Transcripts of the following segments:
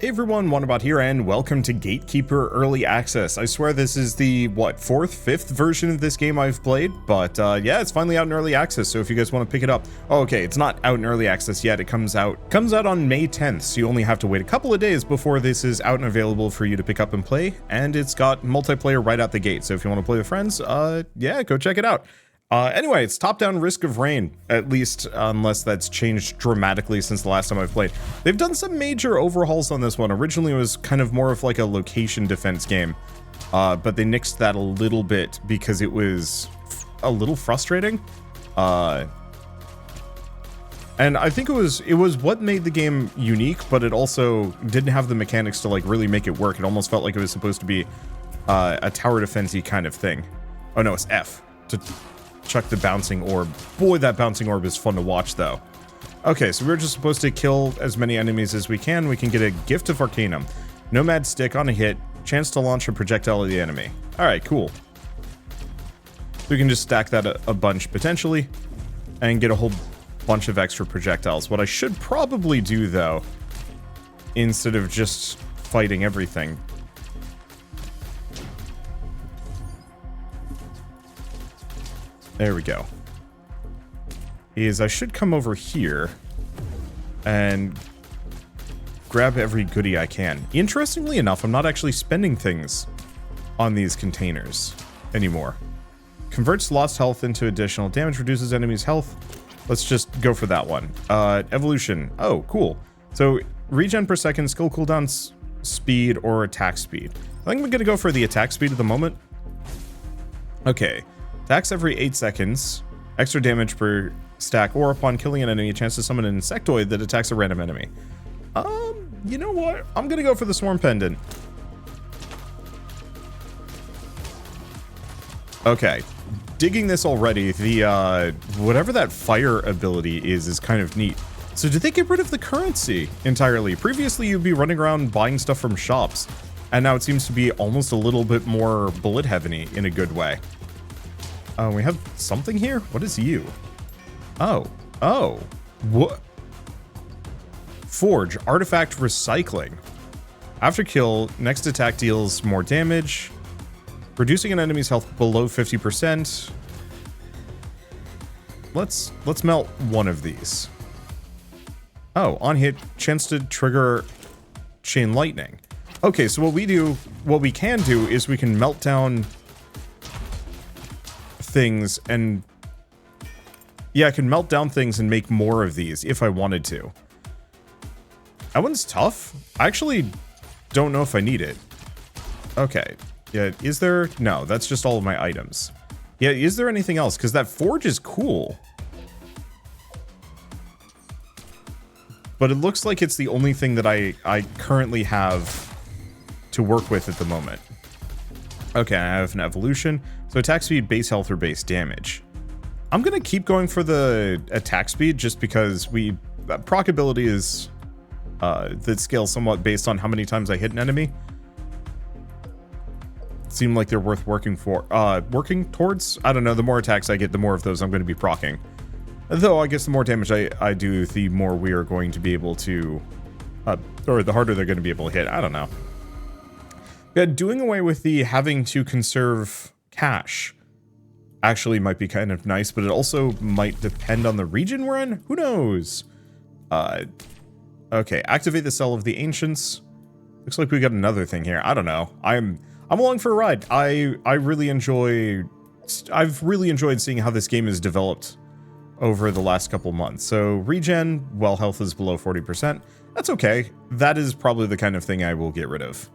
Hey everyone, Wanderbot here, and welcome to Gatekeeper Early Access. I swear this is the, fourth, fifth version of this game I've played, but yeah, it's finally out in Early Access, so if you guys want to pick it up. Oh, okay, it's not out in Early Access yet, it comes out on May 10th, so you only have to wait a couple of days before this is out and available for you to pick up and play, and it's got multiplayer right out the gate, so if you want to play with friends, yeah, go check it out. Anyway, it's top-down Risk of Rain, at least unless that's changed dramatically since the last time I've played. They've done some major overhauls on this one. Originally, it was kind of more of like a location defense game, but they nixed that a little bit because it was a little frustrating. And I think it was what made the game unique, but it also didn't have the mechanics to like really make it work. It almost felt like it was supposed to be a tower defense-y kind of thing. Oh no, it's F to chuck the bouncing orb. Boy, that bouncing orb is fun to watch, though. Okay, so we're just supposed to kill as many enemies as we can. We can get a Gift of Arcanum. Nomad Stick on a hit. Chance to launch a projectile at the enemy. Alright, cool. We can just stack that a bunch, potentially, and get a whole bunch of extra projectiles. What I should probably do, though, instead of just fighting everything, there we go, is I should come over here and grab every goodie I can. Interestingly enough, I'm not actually spending things on these containers anymore. Converts lost health into additional damage, reduces enemies' health. Let's just go for that one. Evolution. Oh, cool. So regen per second, skill cooldown speed, or attack speed. I think I'm gonna go for the attack speed at the moment. Okay. Attacks every 8 seconds, extra damage per stack, or upon killing an enemy, a chance to summon an insectoid that attacks a random enemy. You know what? I'm gonna go for the Swarm Pendant. Okay. Digging this already, the, whatever that fire ability is kind of neat. So did they get rid of the currency entirely? Previously, you'd be running around buying stuff from shops, and now it seems to be almost a little bit more bullet heavy in a good way. We have something here? What is you? Oh. What? Forge. Artifact recycling. After kill, next attack deals more damage. Reducing an enemy's health below 50%. Let's melt one of these. Oh, on hit, chance to trigger chain lightning. Okay, so what we can do is we can melt down things, and yeah, I can melt down things and make more of these if I wanted to. That one's tough. I actually don't know if I need it. Okay, yeah, is there? No, that's just all of my items. Yeah, is there anything else? Because that forge is cool, but it looks like it's the only thing that I currently have to work with at the moment. Okay, I have an evolution. So attack speed, base health, or base damage. I'm gonna keep going for the attack speed just because proc ability is that scales somewhat based on how many times I hit an enemy. Seem like they're worth working towards. I don't know, the more attacks I get, the more of those I'm gonna be proccing. Though I guess the more damage I do, the more we are going to be able to, or the harder they're gonna be able to hit. I don't know. Yeah, doing away with the having to conserve cash actually might be kind of nice, but it also might depend on the region we're in. Who knows? Okay, activate the Cell of the Ancients. Looks like we got another thing here. I don't know. I'm along for a ride. I've really enjoyed seeing how this game is developed over the last couple months. So regen, well, health is below 40%. That's okay. That is probably the kind of thing I will get rid of.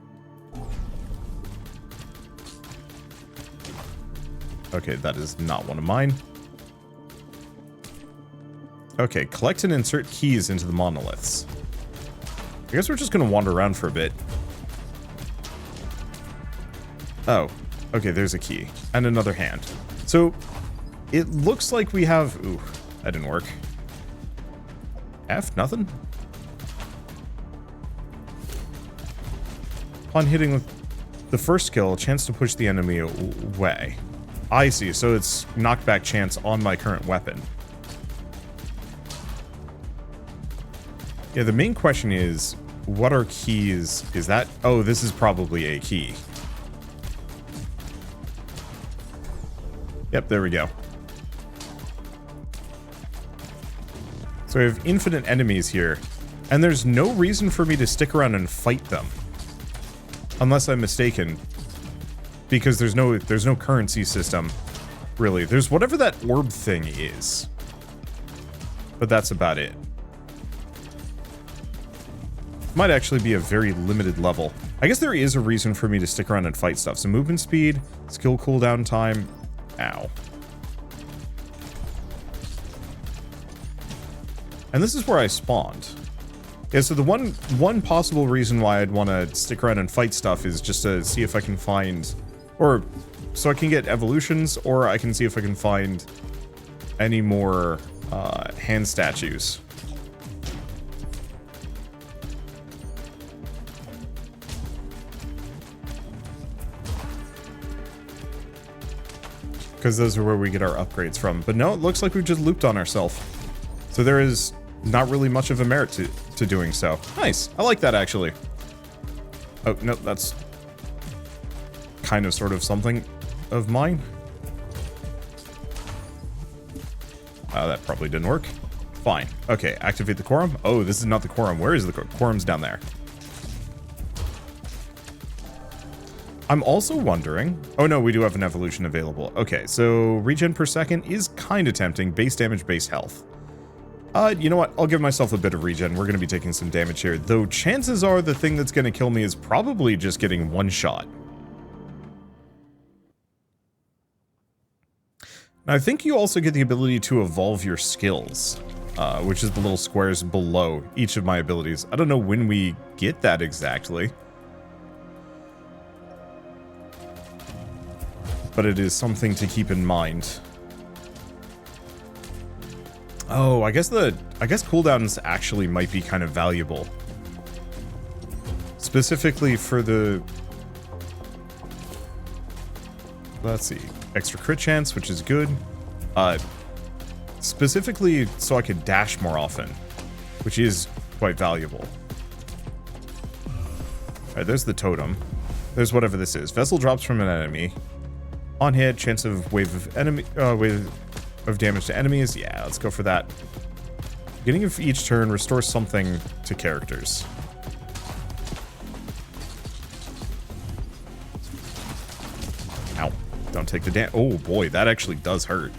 Okay, that is not one of mine. Okay, collect and insert keys into the monoliths. I guess we're just gonna wander around for a bit. Oh, okay, there's a key. And another hand. So, it looks like we have... Ooh, that didn't work. F? Nothing? Upon hitting with the first skill, a chance to push the enemy away. I see, so it's knockback chance on my current weapon. Yeah, the main question is, what are keys? Is that... Oh, this is probably a key. Yep, there we go. So we have infinite enemies here, and there's no reason for me to stick around and fight them. Unless I'm mistaken. Because there's no currency system, really. There's whatever that orb thing is. But that's about it. Might actually be a very limited level. I guess there is a reason for me to stick around and fight stuff. So movement speed, skill cooldown time. Ow. And this is where I spawned. Yeah, so the one possible reason why I'd want to stick around and fight stuff is just to see if I can find... Or, so I can get evolutions, or I can see if I can find any more hand statues. Because those are where we get our upgrades from. But no, it looks like we've just looped on ourselves. So there is not really much of a merit to doing so. Nice. I like that, actually. Oh, no, that's kind of sort of something of mine. That probably didn't work. Fine. Okay, activate the quorum. Oh, this is not the quorum. Where is the quorum's down there? I'm also wondering... Oh no, we do have an evolution available. Okay, so regen per second is kind of tempting. Base damage, base health. You know what? I'll give myself a bit of regen. We're going to be taking some damage here. Though chances are the thing that's going to kill me is probably just getting one shot. Now, I think you also get the ability to evolve your skills, which is the little squares below each of my abilities. I don't know when we get that exactly. But it is something to keep in mind. Oh, I guess cooldowns actually might be kind of valuable. Specifically for the... Let's see. Extra crit chance, which is good. Specifically so I could dash more often, which is quite valuable. Alright, there's the totem. There's whatever this is. Vessel drops from an enemy. On hit, chance of wave of damage to enemies. Yeah, let's go for that. Beginning of each turn, restore something to characters. Ow. Don't take the damage. Oh boy, that actually does hurt.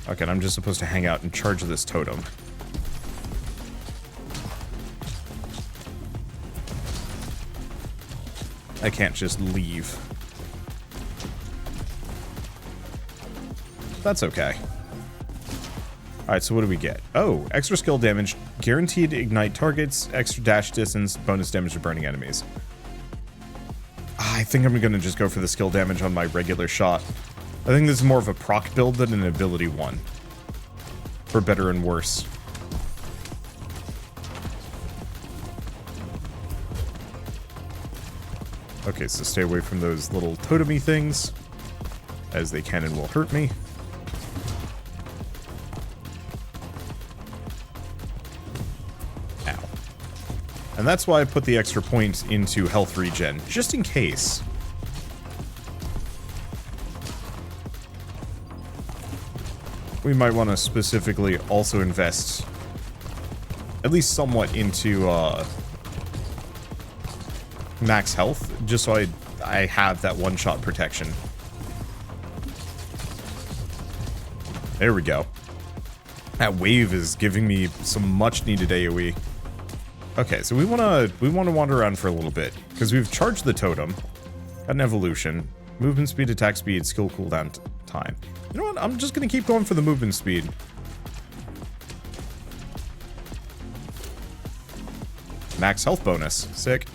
Okay, I'm just supposed to hang out and charge this totem. I can't just leave. That's okay. Alright, so what do we get? Oh, extra skill damage, guaranteed to ignite targets, extra dash distance, bonus damage to burning enemies. I think I'm gonna just go for the skill damage on my regular shot. I think this is more of a proc build than an ability one. For better and worse. Okay, so stay away from those little totemy things, as they can and will hurt me. Ow. And that's why I put the extra point into health regen, just in case. We might want to specifically also invest at least somewhat into max health, just so I have that one-shot protection. There we go. That wave is giving me some much-needed AoE. Okay, so we wanna wander around for a little bit because we've charged the totem, got an evolution, movement speed, attack speed, skill cooldown time. You know what? I'm just gonna keep going for the movement speed. Max health bonus, sick.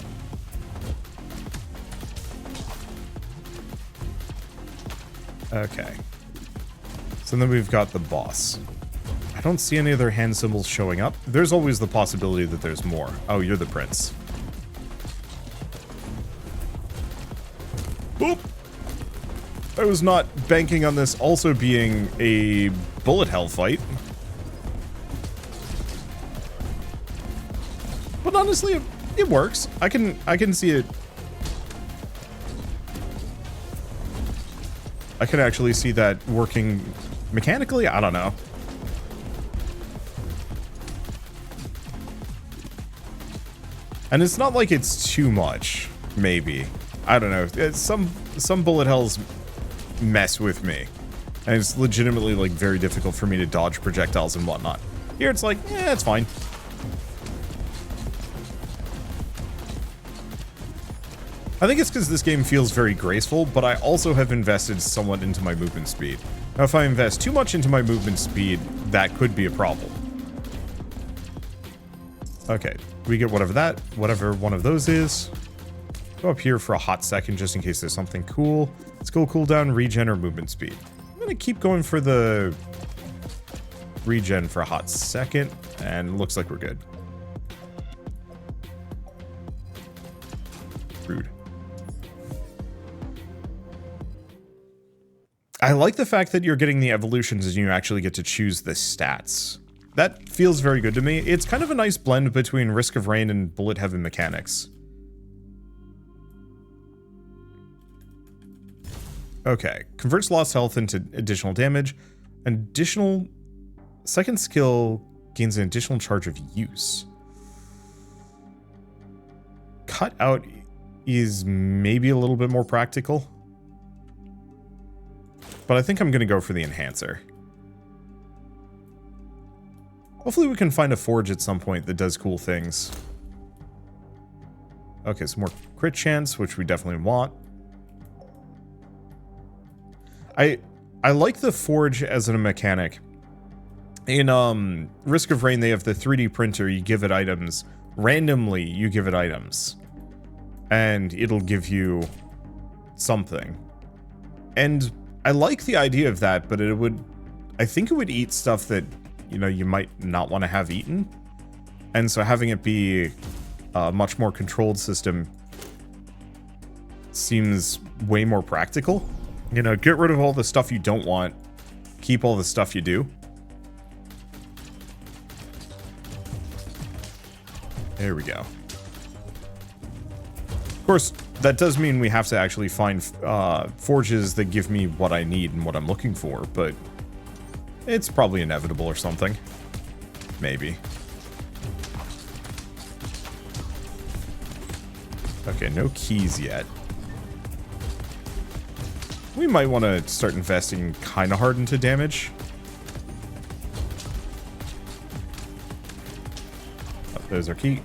Okay. So then we've got the boss. I don't see any other hand symbols showing up. There's always the possibility that there's more. Oh, you're the prince. Boop! I was not banking on this also being a bullet hell fight. honestly, it works. I can see it. I can actually see that working mechanically. I don't know. And it's not like it's too much, maybe. I don't know. Some bullet hells mess with me. And it's legitimately, like, very difficult for me to dodge projectiles and whatnot. Here it's like, it's fine. I think it's because this game feels very graceful, but I also have invested somewhat into my movement speed. Now, if I invest too much into my movement speed, that could be a problem. Okay, we get whatever one of those is. Go up here for a hot second just in case there's something cool. Let's go cooldown, regen, or movement speed. I'm gonna keep going for the regen for a hot second, and looks like we're good. Rude. I like the fact that you're getting the evolutions and you actually get to choose the stats. That feels very good to me. It's kind of a nice blend between Risk of Rain and bullet heavy mechanics. Okay, converts lost health into additional damage. Additional second skill gains an additional charge of use. Cut out is maybe a little bit more practical. But I think I'm going to go for the enhancer. Hopefully we can find a forge at some point that does cool things. Okay, some more crit chance, which we definitely want. I like the forge as a mechanic. In Risk of Rain, they have the 3D printer. You give it items. Randomly, you give it items. And it'll give you something. And I like the idea of that, but I think it would eat stuff that, you know, you might not want to have eaten. And so having it be a much more controlled system seems way more practical. You know, get rid of all the stuff you don't want, keep all the stuff you do. There we go. Of course, that does mean we have to actually find forges that give me what I need and what I'm looking for, but it's probably inevitable or something. Maybe. Okay, no keys yet. We might want to start investing kind of hard into damage. Oh, there's our key.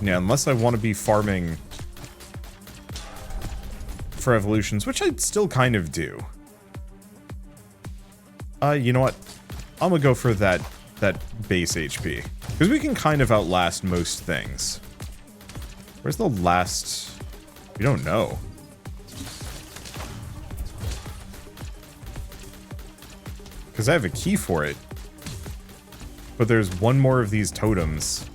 Yeah, unless I want to be farming for evolutions, which I still kind of do. You know what? I'm gonna go for that base HP. Because we can kind of outlast most things. Where's the last... We don't know. Because I have a key for it. But there's one more of these totems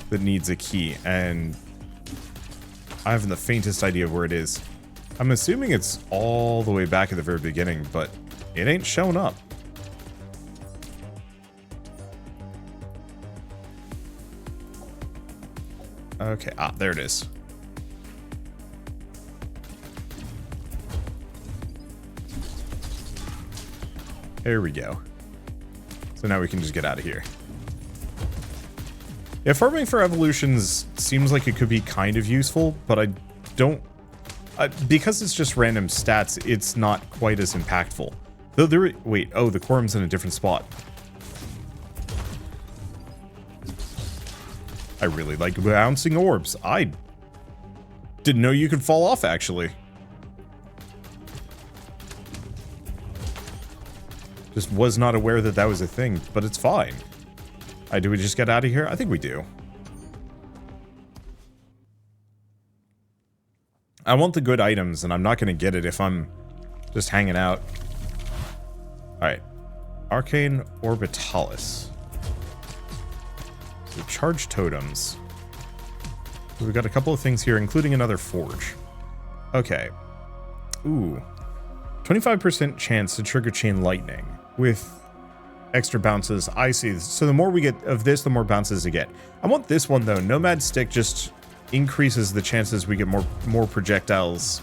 that needs a key, and I haven't the faintest idea where it is. I'm assuming it's all the way back at the very beginning, but it ain't showing up. Okay, there it is. There we go. So now we can just get out of here. Yeah, farming for evolutions seems like it could be kind of useful, but I don't... because it's just random stats, it's not quite as impactful. Though there... Wait, oh, the quorum's in a different spot. I really like bouncing orbs. I didn't know you could fall off, actually. Just was not aware that that was a thing, but it's fine. Do we just get out of here? I think we do. I want the good items, and I'm not going to get it if I'm just hanging out. Alright. Arcane Orbitalis. So charge totems. We've got a couple of things here, including another forge. Okay. Ooh. 25% chance to trigger chain lightning with extra bounces. I see. So the more we get of this, the more bounces we get. I want this one though. Nomad Stick just increases the chances we get more projectiles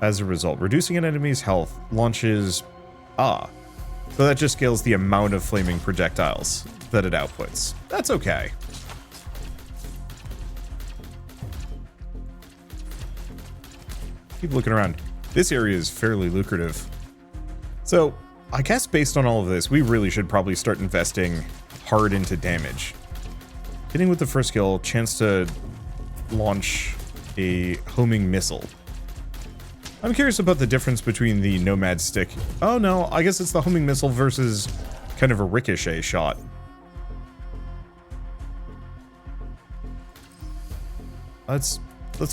as a result. Reducing an enemy's health launches... So that just scales the amount of flaming projectiles that it outputs. That's okay. Keep looking around. This area is fairly lucrative. So, I guess based on all of this, we really should probably start investing hard into damage. Hitting with the first skill, chance to launch a homing missile. I'm curious about the difference between the Nomad Stick. Oh no, I guess it's the homing missile versus kind of a ricochet shot. Let's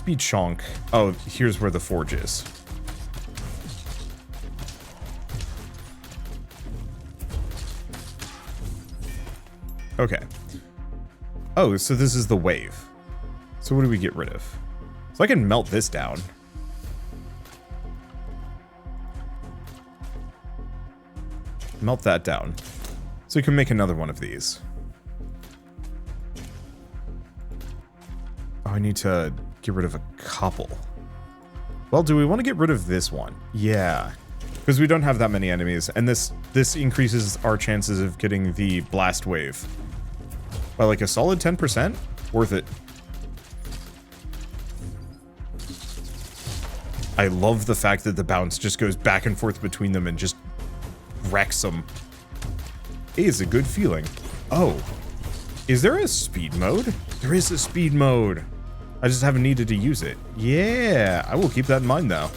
be chonk. Oh, here's where the forge is. Okay. Oh, so this is the wave. So what do we get rid of? So I can melt this down. Melt that down. So we can make another one of these. Oh, I need to get rid of a couple. Well, do we want to get rid of this one? Yeah. Because we don't have that many enemies, and this increases our chances of getting the blast wave. By like a solid 10%? Worth it. I love the fact that the bounce just goes back and forth between them and just wrecks them. It is a good feeling. Oh. Is there a speed mode? There is a speed mode. I just haven't needed to use it. Yeah, I will keep that in mind though.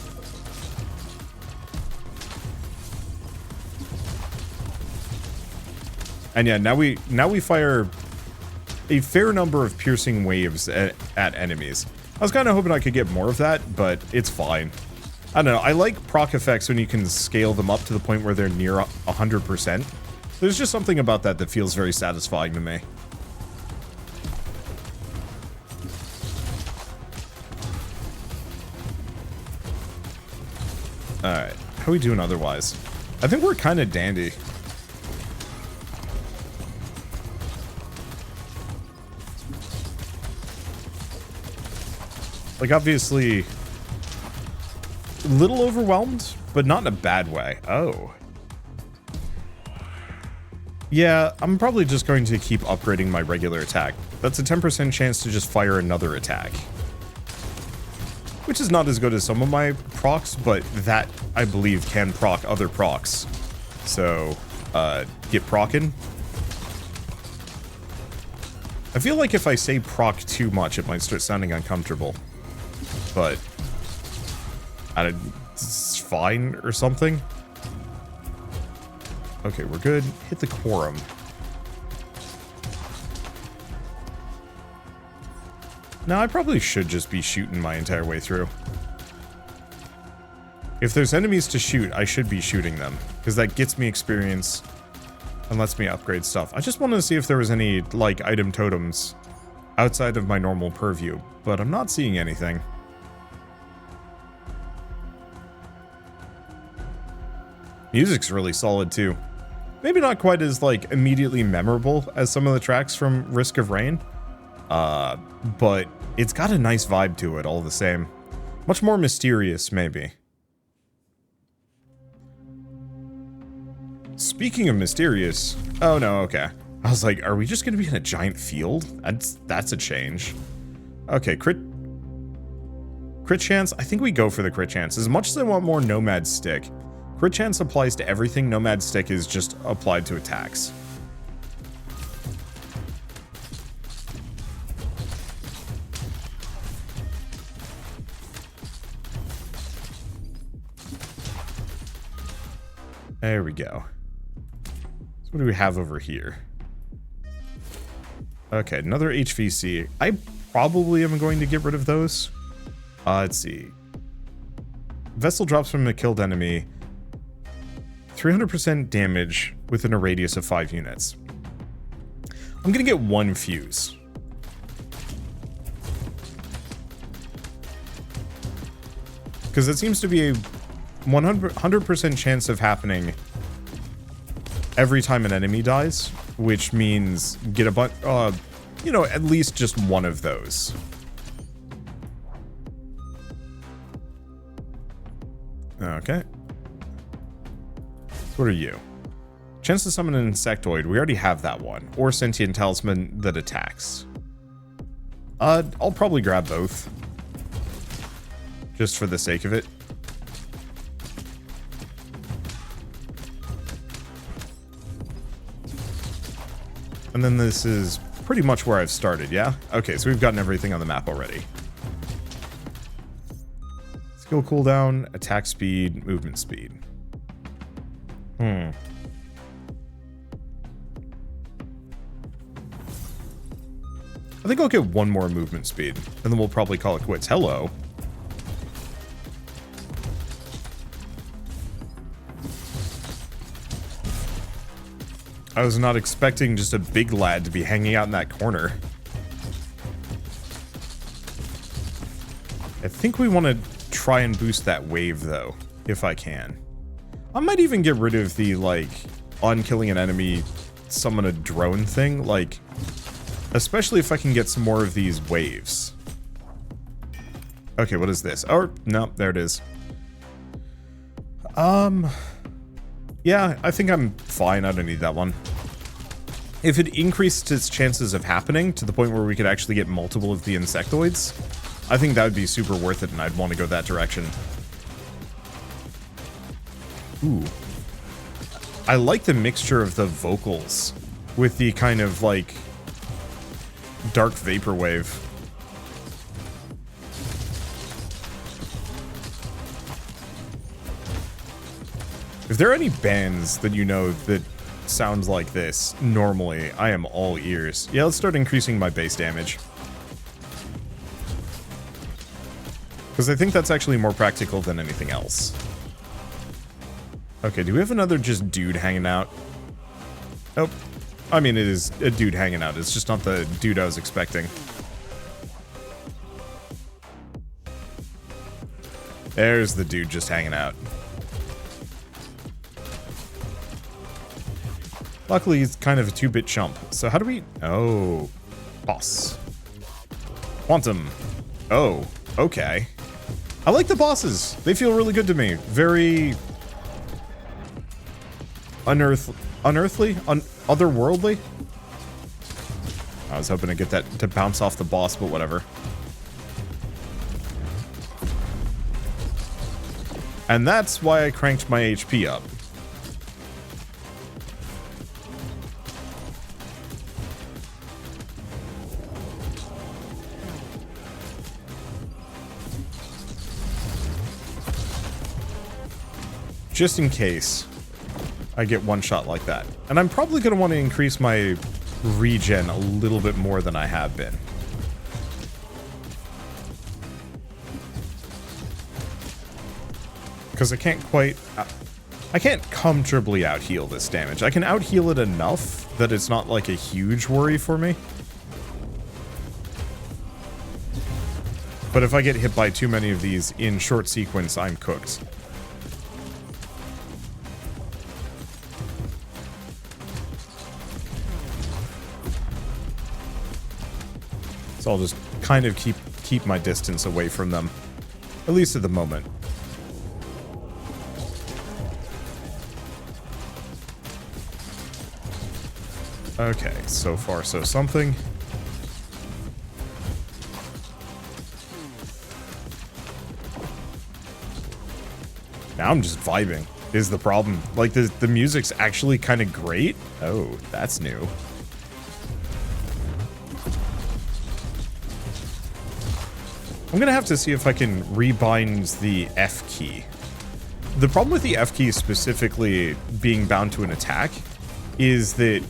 And yeah, now we fire a fair number of piercing waves at enemies. I was kind of hoping I could get more of that, but it's fine. I don't know, I like proc effects when you can scale them up to the point where they're near 100%. There's just something about that that feels very satisfying to me. Alright, how are we doing otherwise? I think we're kind of dandy. Like, obviously, a little overwhelmed, but not in a bad way. Oh. Yeah, I'm probably just going to keep upgrading my regular attack. That's a 10% chance to just fire another attack. Which is not as good as some of my procs, but that, I believe, can proc other procs. So, get prockin'. I feel like if I say proc too much, it might start sounding uncomfortable. But it's fine or something. Okay, we're good. Hit the quorum. Now, I probably should just be shooting my entire way through. If there's enemies to shoot, I should be shooting them, because that gets me experience and lets me upgrade stuff. I just wanted to see if there was any, like, item totems outside of my normal purview, but I'm not seeing anything. Music's really solid, too. Maybe not quite as, like, immediately memorable as some of the tracks from Risk of Rain. But it's got a nice vibe to it all the same. Much more mysterious, maybe. Speaking of mysterious... Oh, no, okay. I was like, are we just gonna be in a giant field? That's a change. Okay, crit chance? I think we go for the crit chance. As much as I want more Nomad Stick, crit chance applies to everything. Nomad Stick is just applied to attacks. There we go. So what do we have over here? Okay, another HVC. I probably am going to get rid of those. Let's see. Vessel drops from a killed enemy. 300% damage within a radius of 5 units. I'm gonna get 1 fuse. Because it seems to be a 100% chance of happening every time an enemy dies, which means get a bunch, you know, at least just one of those. Okay. What are you? Chance to summon an insectoid. We already have that one. Or sentient talisman that attacks. I'll probably grab both. Just for the sake of it. And then this is pretty much where I've started, yeah? Okay, so we've gotten everything on the map already. Skill cooldown, attack speed, movement speed. I think I'll get one more movement speed, and then we'll probably call it quits. Hello. I was not expecting just a big lad to be hanging out in that corner. I think we want to try and boost that wave, though, if I can. I might even get rid of the, like, on killing an enemy, summon a drone thing, like, especially if I can get some more of these waves. Okay, what is this? Oh, no, there it is. Yeah, I think I'm fine. I don't need that one. If it increased its chances of happening to the point where we could actually get multiple of the insectoids, I think that would be super worth it, and I'd want to go that direction. Ooh. I like the mixture of the vocals with the kind of, like, dark vaporwave. If there are any bands that you know that sounds like this, normally, I am all ears. Yeah, let's start increasing my base damage. Because I think that's actually more practical than anything else. Okay, do we have another just dude hanging out? Nope. I mean, it is a dude hanging out. It's just not the dude I was expecting. There's the dude just hanging out. Luckily, he's kind of a 2-bit chump. So how do we... Oh. Boss. Quantum. Oh. Okay. I like the bosses. They feel really good to me. Very... unearthly? Otherworldly? I was hoping to get that to bounce off the boss, but whatever. And that's why I cranked my HP up. Just in case I get one shot like that. And I'm probably going to want to increase my regen a little bit more than I have been. Because I can't quite... I can't comfortably out-heal this damage. I can out-heal it enough that it's not like a huge worry for me. But if I get hit by too many of these in short sequence, I'm cooked. So I'll just kind of keep my distance away from them. At least at the moment. Okay, so far so something. Now I'm just vibing, is the problem. Like, the music's actually kind of great. Oh, that's new. I'm gonna have to see if I can rebind the F key. The problem with the F key specifically being bound to an attack is that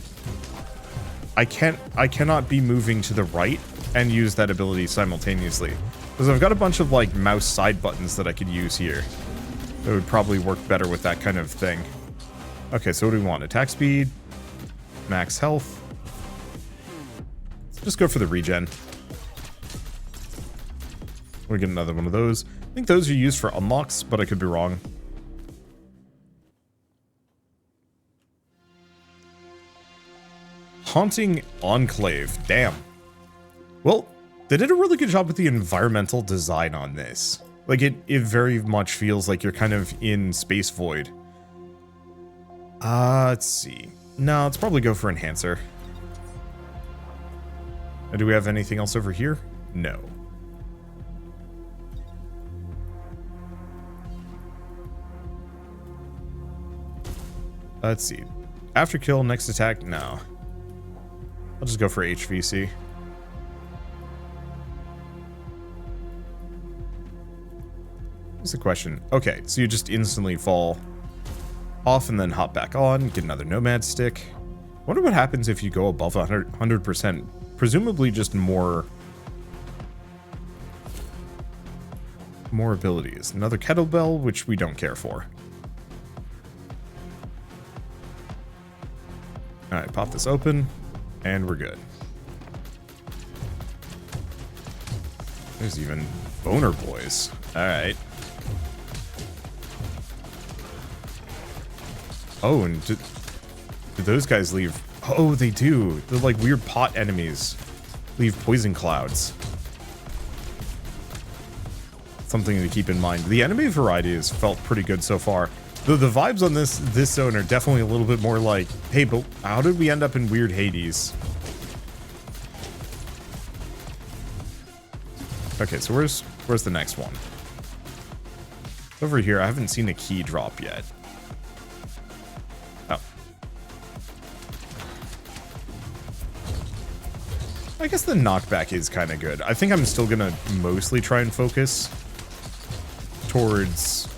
I cannot be moving to the right and use that ability simultaneously. Because I've got a bunch of, like, mouse side buttons that I could use here. That would probably work better with that kind of thing. Okay, so what do we want? Attack speed, max health. Let's just go for the regen. We get another one of those. I think those are used for unlocks, but I could be wrong. Haunting Enclave. Damn. Well, they did a really good job with the environmental design on this. Like, it very much feels like you're kind of in Space Void. Let's see. No, let's probably go for Enhancer. Do we have anything else over here? No. Let's see. After kill, next attack? No. I'll just go for HVC. What's the question? Okay, so you just instantly fall off and then hop back on, get another nomad stick. I wonder what happens if you go above 100%. Presumably just more abilities. Another kettlebell, which we don't care for. Alright, pop this open, and we're good. There's even boner boys. Alright. Oh, and did those guys leave? Oh, they do. They're like weird pot enemies. Leave poison clouds. Something to keep in mind. The enemy variety has felt pretty good so far. Though the vibes on this zone are definitely a little bit more like, hey, but how did we end up in weird Hades? Okay, so where's the next one? Over here, I haven't seen a key drop yet. Oh. I guess the knockback is kind of good. I think I'm still gonna mostly try and focus towards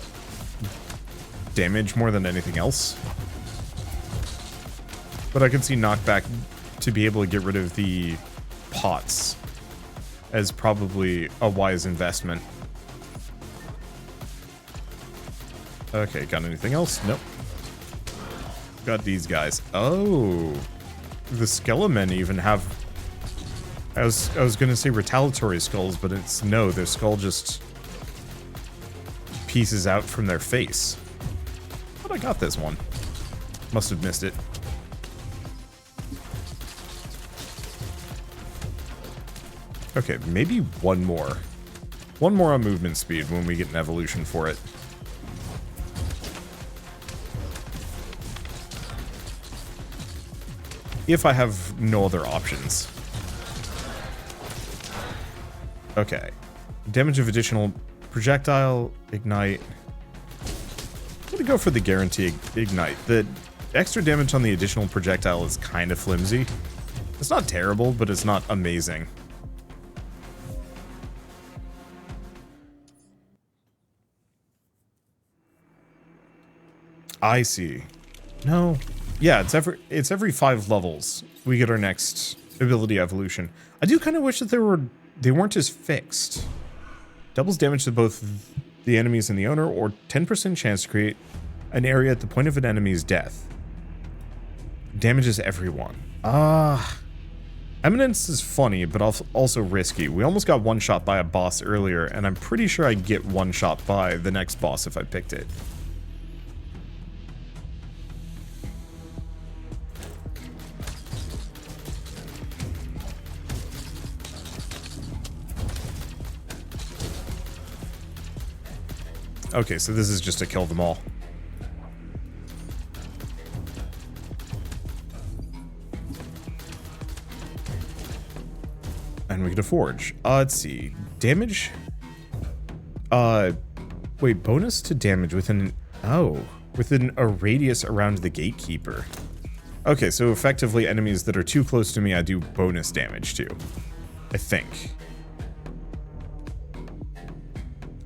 damage more than anything else. But I can see knockback to be able to get rid of the pots as probably a wise investment. Okay, got anything else? Nope. Got these guys. Oh, the Skelemen even have... I was gonna say retaliatory skulls, but it's no, their skull just pieces out from their face. But I got this one. Must have missed it. Okay, maybe one more. One more on movement speed when we get an evolution for it. If I have no other options. Okay. Damage of additional projectile, ignite. I'm gonna go for the guarantee ignite. The extra damage on the additional projectile is kind of flimsy. It's not terrible, but it's not amazing. I see. No. Yeah, it's every 5 levels we get our next ability evolution. I do kind of wish that they weren't as fixed. Doubles damage to both the enemies and the owner, or 10% chance to create an area at the point of an enemy's death. Damages everyone. Eminence is funny, but also risky. We almost got one-shot by a boss earlier, and I'm pretty sure I'd get one-shot by the next boss if I picked it. Okay, so this is just to kill them all. And we get a forge. Let's see. Damage? Wait, bonus to damage within a radius around the Gatekeeper. Okay, so effectively enemies that are too close to me, I do bonus damage to. I think.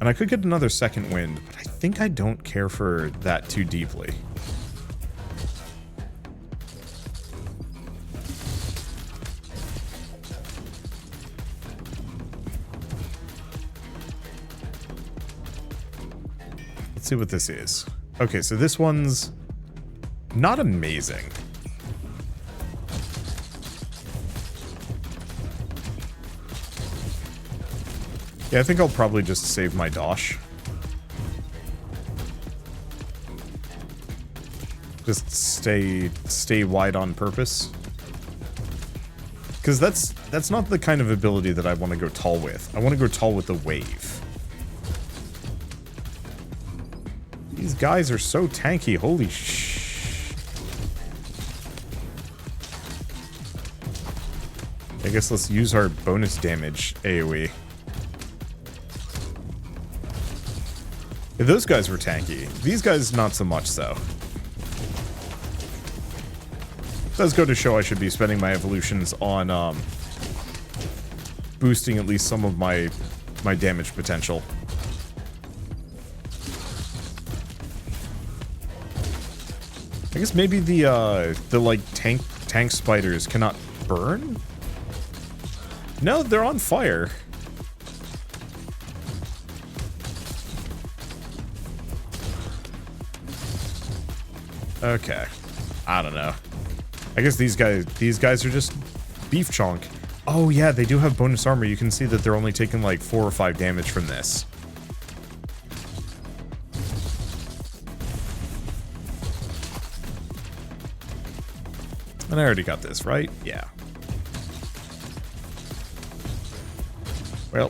And I could get another second wind, but I think I don't care for that too deeply. Let's see what this is. Okay, so this one's not amazing. Yeah, I think I'll probably just save my dosh. Just stay wide on purpose. Because that's not the kind of ability that I want to go tall with. I want to go tall with the wave. These guys are so tanky. Holy sh... I guess let's use our bonus damage AoE. Yeah, those guys were tanky. These guys not so much so. Does go to show I should be spending my evolutions on boosting at least some of my damage potential. I guess maybe the like tank spiders cannot burn? No, they're on fire. Okay. I don't know. I guess these guys are just beef chonk. Oh yeah, they do have bonus armor. You can see that they're only taking like 4 or 5 damage from this. And I already got this, right? Yeah. Well.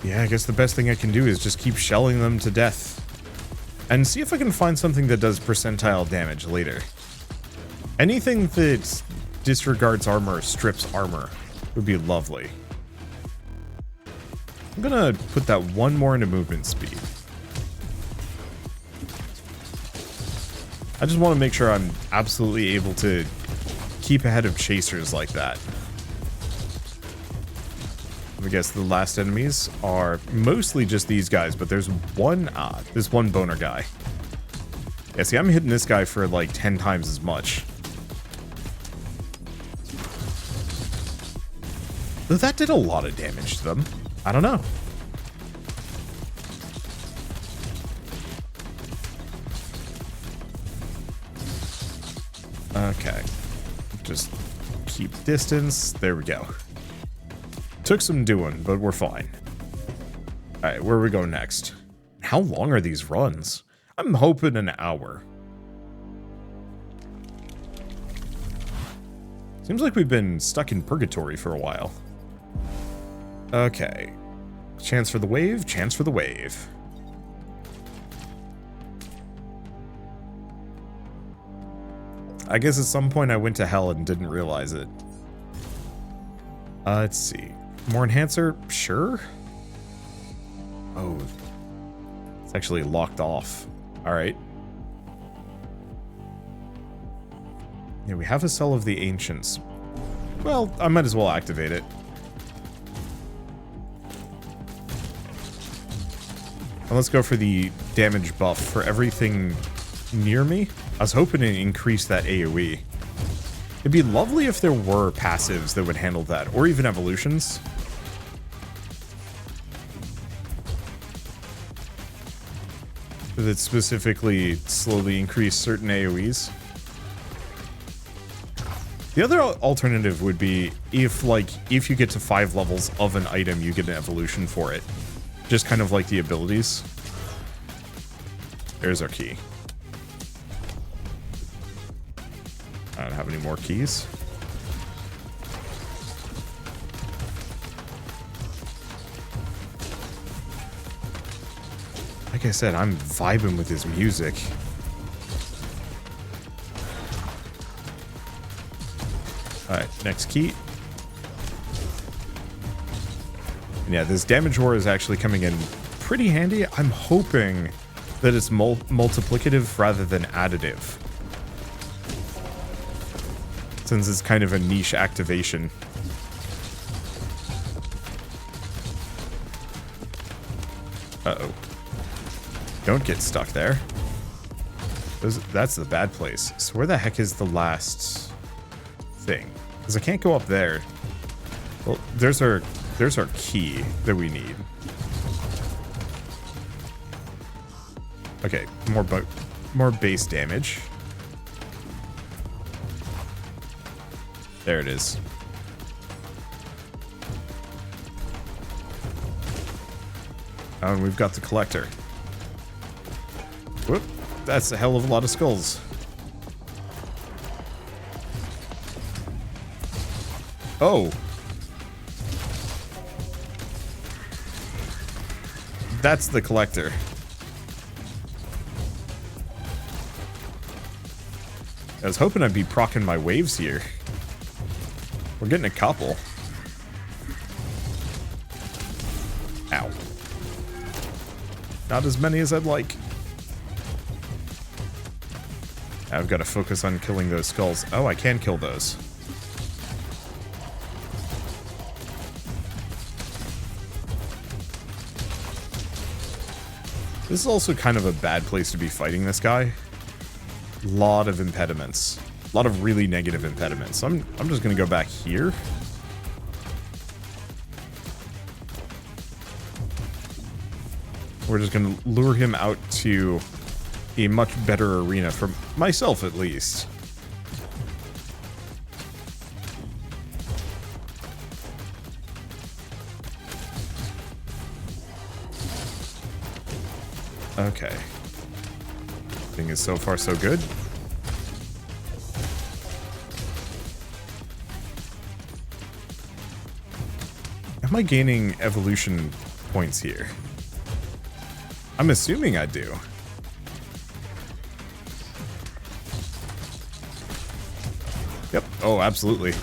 Yeah, I guess the best thing I can do is just keep shelling them to death. And see if I can find something that does percentile damage later. Anything that disregards armor or strips armor would be lovely. I'm gonna put that one more into movement speed. I just want to make sure I'm absolutely able to keep ahead of chasers like that. I guess the last enemies are mostly just these guys, but there's one, this one boner guy. Yeah, see, I'm hitting this guy for like 10 times as much. Though that did a lot of damage to them. I don't know. Okay. Just keep distance. There we go. Took some doing, but we're fine. Alright, where are we going next? How long are these runs? I'm hoping an hour. Seems like we've been stuck in purgatory for a while. Okay. Chance for the wave, chance for the wave. I guess at some point I went to hell and didn't realize it. Let's see. More enhancer? Sure. Oh. It's actually locked off. Alright. Yeah, we have a Cell of the Ancients. Well, I might as well activate it. And let's go for the damage buff for everything near me. I was hoping to increase that AoE. It'd be lovely if there were passives that would handle that, or even evolutions. That specifically slowly increase certain AoEs. The other alternative would be if you get to 5 levels of an item, you get an evolution for it. Just kind of like the abilities. There's our key. I don't have any more keys. Like I said, I'm vibing with his music. Alright, next key. And yeah, this damage ore is actually coming in pretty handy. I'm hoping that it's multiplicative rather than additive, since it's kind of a niche activation. Uh-oh. Don't get stuck there. That's the bad place. So where the heck is the last thing? Because I can't go up there. Well, there's our key that we need. Okay, more base damage. There it is. Oh, and we've got the collector. Whoop, that's a hell of a lot of skulls. Oh. That's the collector. I was hoping I'd be proccing my waves here. We're getting a couple. Ow. Not as many as I'd like. I've got to focus on killing those skulls. Oh, I can kill those. This is also kind of a bad place to be fighting this guy. Lot of impediments. A lot of really negative impediments. I'm just gonna go back here. We're just gonna lure him out to a much better arena for myself, at least. Okay. Thing is so far so good. Am I gaining evolution points here? I'm assuming I do. Yep. Oh, absolutely.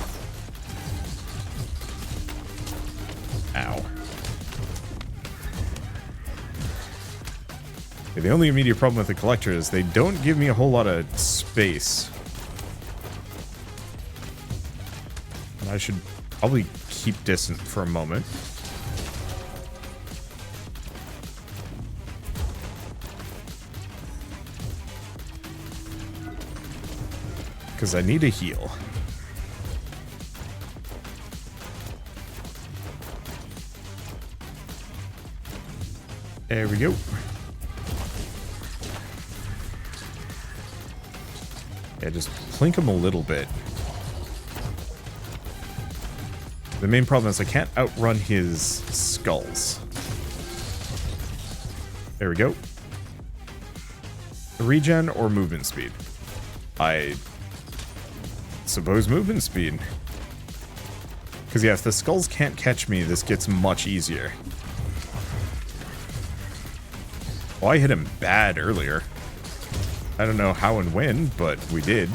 Ow. Okay, the only immediate problem with the collector is they don't give me a whole lot of space. And I should probably keep distant for a moment. Because I need a heal. There we go. Yeah, just plink him a little bit. The main problem is I can't outrun his skulls. There we go. Regen or movement speed? I suppose movement speed. Because yeah, if the skulls can't catch me, this gets much easier. Well, I hit him bad earlier. I don't know how and when, but we did.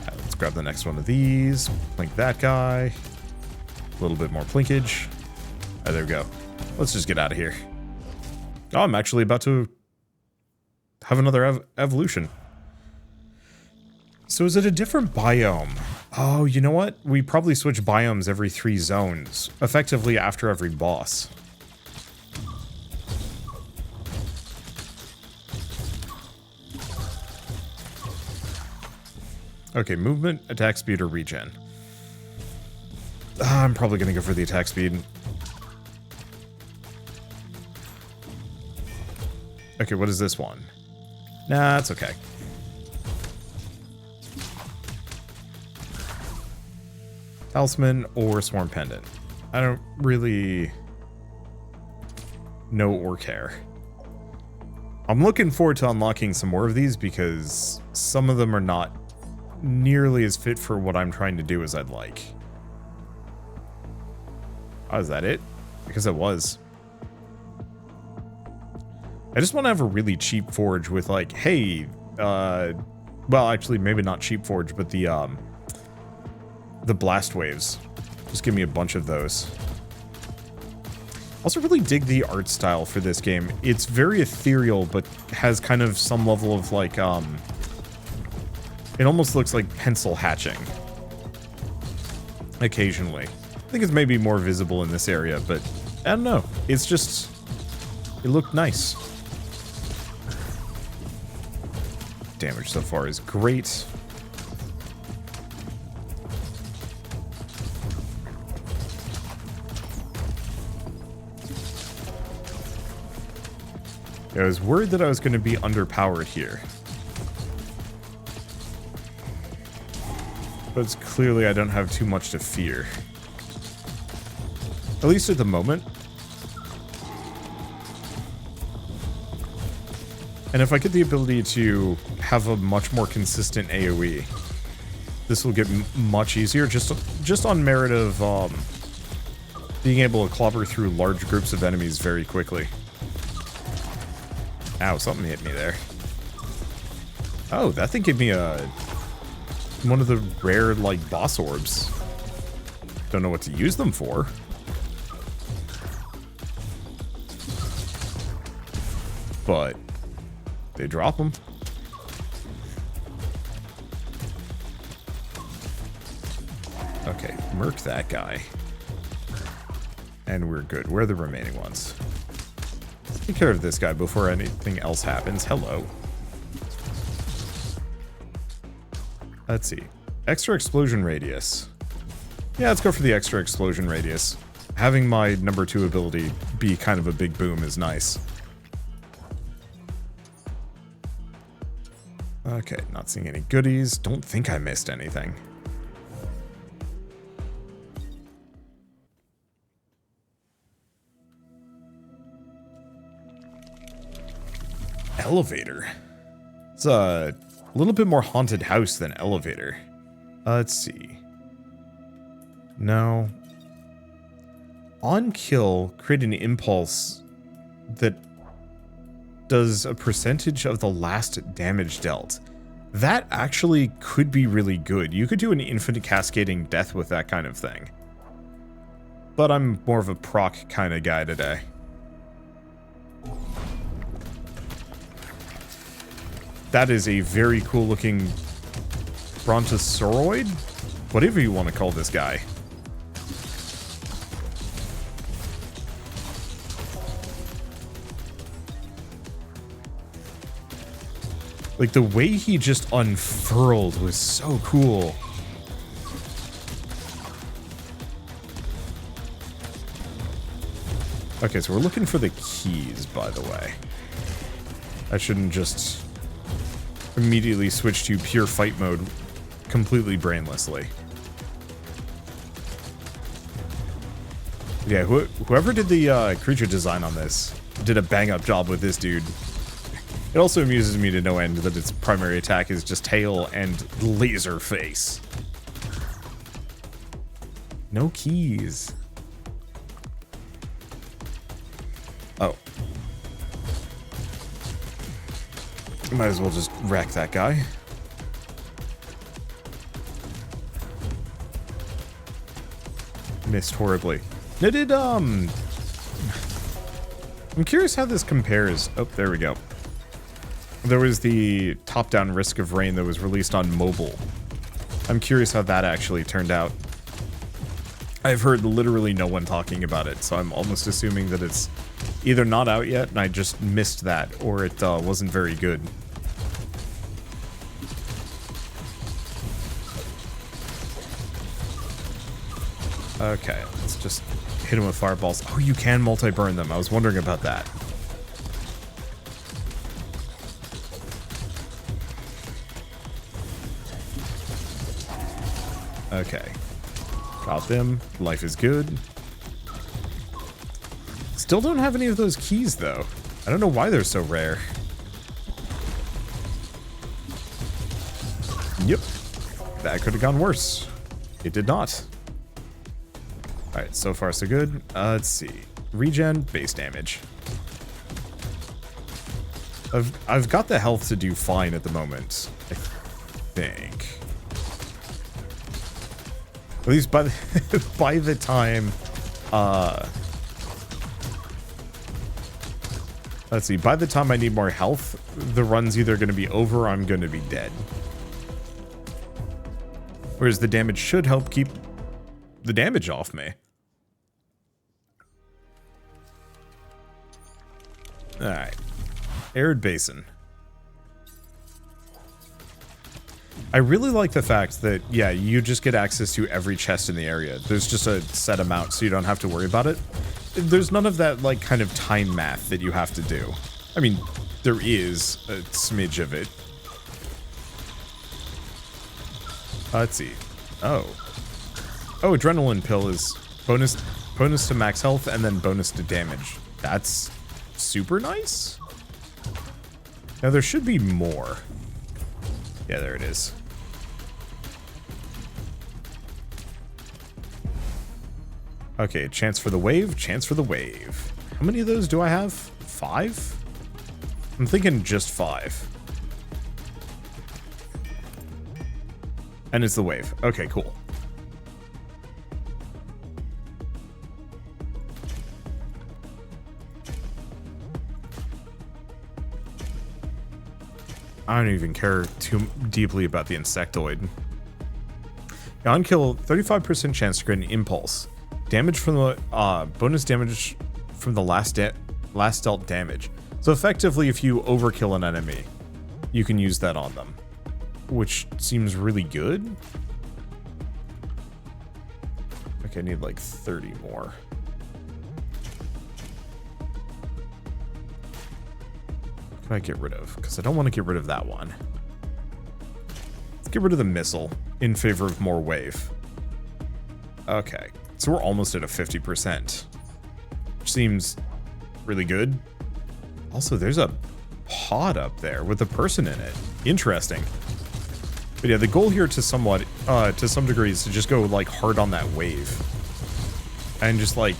Let's grab the next one of these. Plink that guy. A little bit more plinkage. Oh, there we go. Let's just get out of here. Oh, I'm actually about to have another evolution. So is it a different biome? Oh, you know what? We probably switch biomes every 3 zones, effectively after every boss. Okay, movement, attack speed, or regen. I'm probably going to go for the attack speed. Okay, what is this one? Nah, it's okay. Talisman or Swarm Pendant. I don't really know or care. I'm looking forward to unlocking some more of these because some of them are not nearly as fit for what I'm trying to do as I'd like. Oh, is that it? Because it was. I just want to have a really cheap forge with like, hey, well, actually, maybe not cheap forge, but the blast waves. Just give me a bunch of those. Also really dig the art style for this game. It's very ethereal, but has kind of some level of like, it almost looks like pencil hatching. Occasionally. I think it's maybe more visible in this area, but I don't know. It's just, it looked nice. Damage so far is great. I was worried that I was going to be underpowered here. But it's clearly I don't have too much to fear. At least at the moment. And if I get the ability to have a much more consistent AoE, this will get much easier just on merit of being able to clobber through large groups of enemies very quickly. Ow, something hit me there. Oh, that thing gave me one of the rare, like, boss orbs. Don't know what to use them for. But they drop them. Okay, murk that guy. And we're good. Where are the remaining ones? Let's take care of this guy before anything else happens. Hello. Let's see. Extra explosion radius. Yeah, let's go for the extra explosion radius. Having my number 2 ability be kind of a big boom is nice. Okay, not seeing any goodies. Don't think I missed anything. Elevator. It's a little bit more haunted house than elevator. Let's see. No. On kill, create an impulse that does a percentage of the last damage dealt. That actually could be really good. You could do an infinite cascading death with that kind of thing. But I'm more of a proc kind of guy today. That is a very cool looking brontosauroid? Whatever you want to call this guy. Like, the way he just unfurled was so cool. Okay, so we're looking for the keys, by the way. I shouldn't just immediately switch to pure fight mode completely brainlessly. Yeah, whoever did the creature design on this did a bang-up job with this dude. It also amuses me to no end that its primary attack is just tail and laser face. No keys. Oh. Might as well just wreck that guy. Missed horribly. Now I'm curious how this compares. Oh, there we go. There was the top-down Risk of Rain that was released on mobile. I'm curious how that actually turned out. I've heard literally no one talking about it, so I'm almost assuming that it's either not out yet and I just missed that, or it wasn't very good. Okay, let's just hit him with fireballs. Oh, you can multi-burn them. I was wondering about that. Okay. Got them. Life is good. Still don't have any of those keys, though. I don't know why they're so rare. Yep. That could have gone worse. It did not. Alright, so far so good. Let's see. Regen, base damage. I've got the health to do fine at the moment, I think. At least by the time, let's see, by the time I need more health, the run's either going to be over or I'm going to be dead. Whereas the damage should help keep the damage off me. Alright. Arid Basin. I really like the fact that, yeah, you just get access to every chest in the area. There's just a set amount, so you don't have to worry about it. There's none of that, like, kind of time math that you have to do. I mean, there is a smidge of it. Let's see. Oh. Oh, Adrenaline Pill is bonus to max health and then bonus to damage. That's super nice. Now, there should be more. Yeah, there it is. Okay, chance for the wave, chance for the wave. How many of those do I have? 5? I'm thinking just 5. And it's the wave. Okay, cool. I don't even care too deeply about the insectoid. On kill, 35% chance to create an impulse. Damage from the bonus damage from the last dealt damage. So effectively, if you overkill an enemy, you can use that on them, which seems really good. Okay, I need like 30 more. What can I get rid of? Because I don't want to get rid of that one. Let's get rid of the missile in favor of more wave. Okay, so we're almost at a 50%, which seems really good. Also, there's a pod up there with a person in it. Interesting. But yeah, the goal here to some degree is to just go like hard on that wave. And just like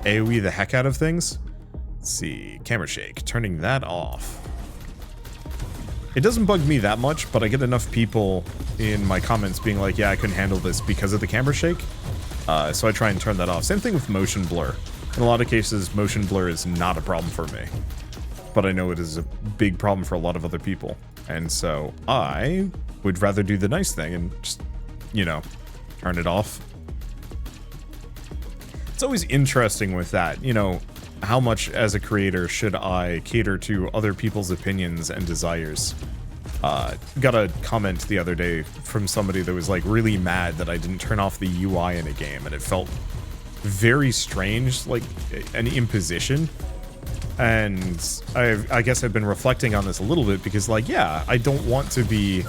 AoE the heck out of things. Let's see, camera shake, turning that off. It doesn't bug me that much, but I get enough people in my comments being like, yeah, I couldn't handle this because of the camera shake. So I try and turn that off. Same thing with motion blur. In a lot of cases, motion blur is not a problem for me. But I know it is a big problem for a lot of other people. And so I would rather do the nice thing and just, you know, turn it off. It's always interesting with that, you know, how much as a creator should I cater to other people's opinions and desires. Got a comment the other day from somebody that was like really mad that I didn't turn off the UI in a game, and it felt very strange, like an imposition. And I guess I've been reflecting on this a little bit because, like, yeah, I don't want to be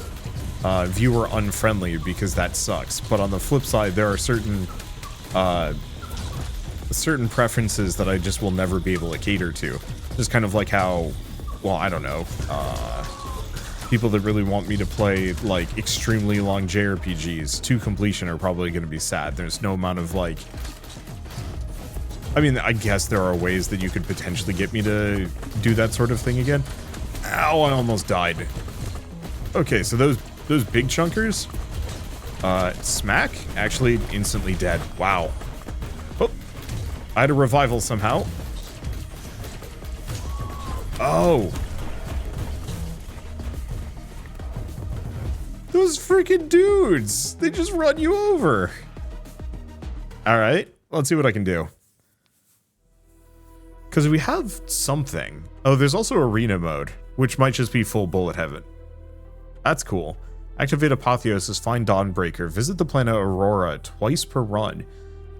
viewer unfriendly because that sucks. But on the flip side, there are certain preferences that I just will never be able to cater to. Just kind of like how, well, I don't know, people that really want me to play like extremely long JRPGs to completion are probably going to be sad. There's no amount of like, I mean, I guess there are ways that you could potentially get me to do that sort of thing again. Ow, I almost died. Okay, so those big chunkers, smack, actually instantly dead. Wow. Oh, I had a revival somehow. Oh. Those freaking dudes, they just run you over. All right, let's see what I can do. Because we have something. Oh, there's also arena mode, which might just be full bullet heaven. That's cool. Activate Apotheosis, find Dawnbreaker, visit the planet Aurora twice per run.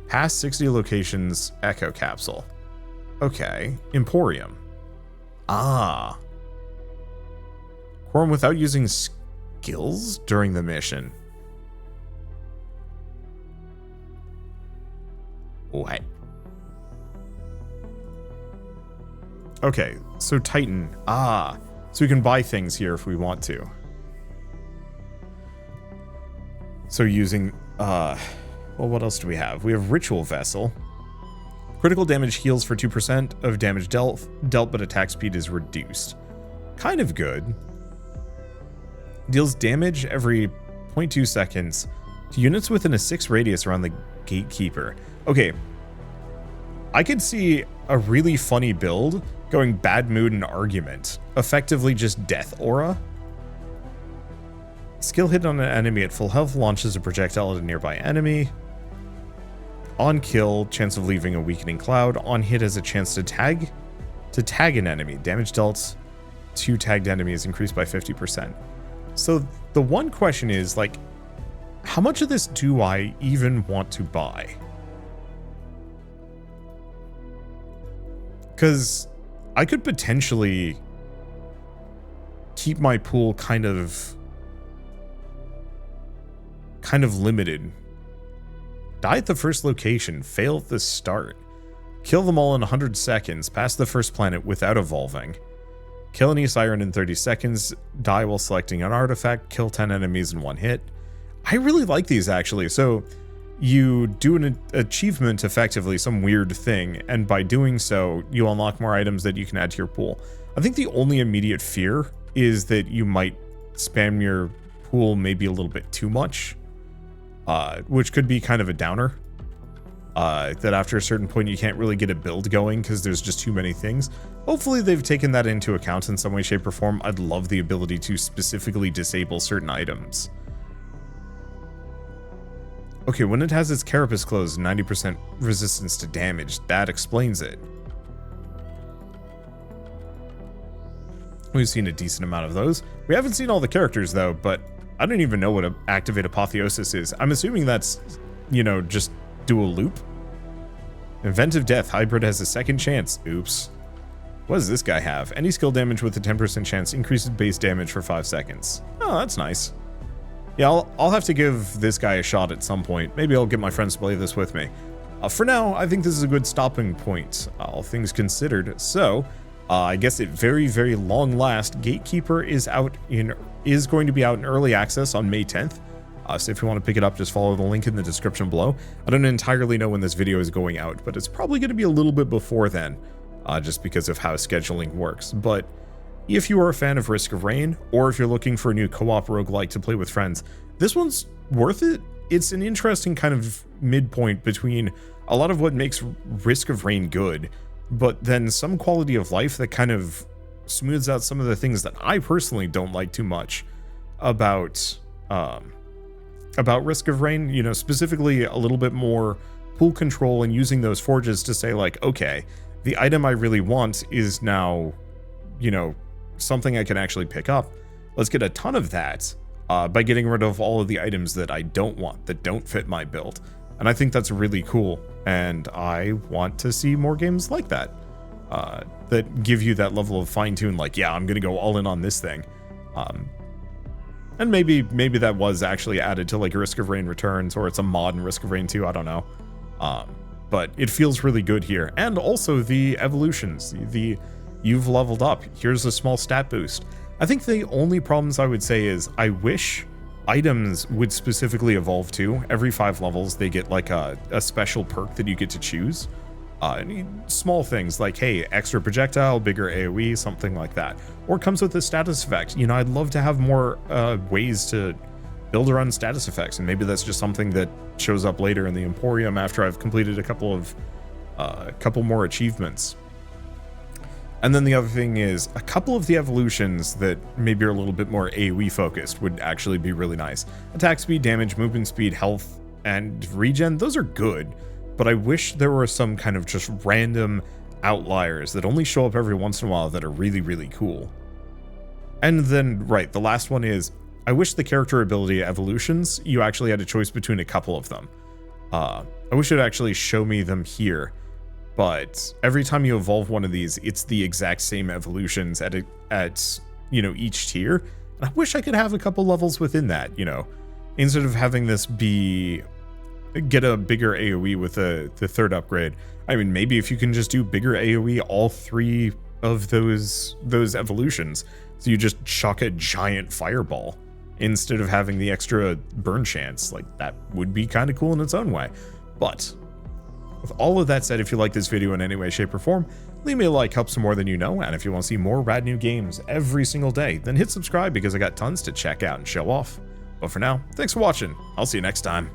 Pass 60 locations, Echo Capsule. Okay, Emporium. Ah. Quorum without using skills during the mission. What? Okay, so Titan. Ah, so we can buy things here if we want to. So using, well, what else do we have? We have Ritual Vessel. Critical damage heals for 2% of damage dealt, but attack speed is reduced. Kind of good. Deals damage every 0.2 seconds to units within a 6 radius around the Gatekeeper. Okay, I could see a really funny build going bad mood and argument. Effectively just death aura. Skill hit on an enemy at full health launches a projectile at a nearby enemy. On kill, chance of leaving a weakening cloud. On hit has a chance to tag an enemy. Damage dealt to tagged enemies increased by 50%. So the one question is, like, how much of this do I even want to buy? Because I could potentially keep my pool kind of limited. Die at the first location, fail at the start. Kill them all in 100 seconds, pass the first planet without evolving. Kill any siren in 30 seconds, die while selecting an artifact, kill 10 enemies in one hit. I really like these actually. So you do an achievement effectively, some weird thing, and by doing so, you unlock more items that you can add to your pool. I think the only immediate fear is that you might spam your pool maybe a little bit too much, which could be kind of a downer. That after a certain point you can't really get a build going because there's just too many things. Hopefully they've taken that into account in some way, shape, or form. I'd love the ability to specifically disable certain items. Okay, when it has its carapace closed, 90% resistance to damage. That explains it. We've seen a decent amount of those. We haven't seen all the characters though, but I don't even know what an Activate Apotheosis is. I'm assuming that's, you know, just dual loop. Inventive Death. Hybrid has a second chance. Oops. What does this guy have? Any skill damage with a 10% chance increases base damage for 5 seconds. Oh, that's nice. Yeah, I'll have to give this guy a shot at some point. Maybe I'll get my friends to play this with me. For now, I think this is a good stopping point, all things considered. So, I guess at very, very long last, Gatekeeper is going to be out in early access on May 10th. So if you want to pick it up, just follow the link in the description below. I don't entirely know when this video is going out, but it's probably going to be a little bit before then, just because of how scheduling works. But if you are a fan of Risk of Rain, or if you're looking for a new co-op roguelike to play with friends, this one's worth it. It's an interesting kind of midpoint between a lot of what makes Risk of Rain good, but then some quality of life that kind of smooths out some of the things that I personally don't like too much about Risk of Rain, you know, specifically a little bit more pool control and using those forges to say like, okay, the item I really want is now, you know, something I can actually pick up. Let's get a ton of that by getting rid of all of the items that I don't want, that don't fit my build. And I think that's really cool. And I want to see more games like that, that give you that level of fine tune, like, yeah, I'm going to go all in on this thing. And maybe that was actually added to like Risk of Rain Returns, or it's a mod in Risk of Rain 2, I don't know. But it feels really good here. And also the evolutions, you've leveled up, here's a small stat boost. I think the only problems I would say is I wish items would specifically evolve too. Every 5 levels they get like a special perk that you get to choose. Small things like, hey, extra projectile, bigger AoE, something like that. Or it comes with a status effect. You know, I'd love to have more ways to build around status effects, and maybe that's just something that shows up later in the Emporium after I've completed a couple more achievements. And then the other thing is, a couple of the evolutions that maybe are a little bit more AoE focused would actually be really nice. Attack speed, damage, movement speed, health, and regen, those are good. But I wish there were some kind of just random outliers that only show up every once in a while that are really, really cool. And then, right, the last one is, I wish the character ability evolutions, you actually had a choice between a couple of them. I wish it would actually show me them here. But every time you evolve one of these, it's the exact same evolutions at you know, each tier. And I wish I could have a couple levels within that, you know, instead of having this get a bigger AoE with the 3rd upgrade. I mean, maybe if you can just do bigger AoE all 3 of those evolutions, so you just chuck a giant fireball instead of having the extra burn chance. Like, that would be kind of cool in its own way. But with all of that said, if you like this video in any way, shape, or form, leave me a like, helps more than you know. And if you want to see more rad new games every single day, then hit subscribe, because I got tons to check out and show off. But for now, thanks for watching. I'll see you next time.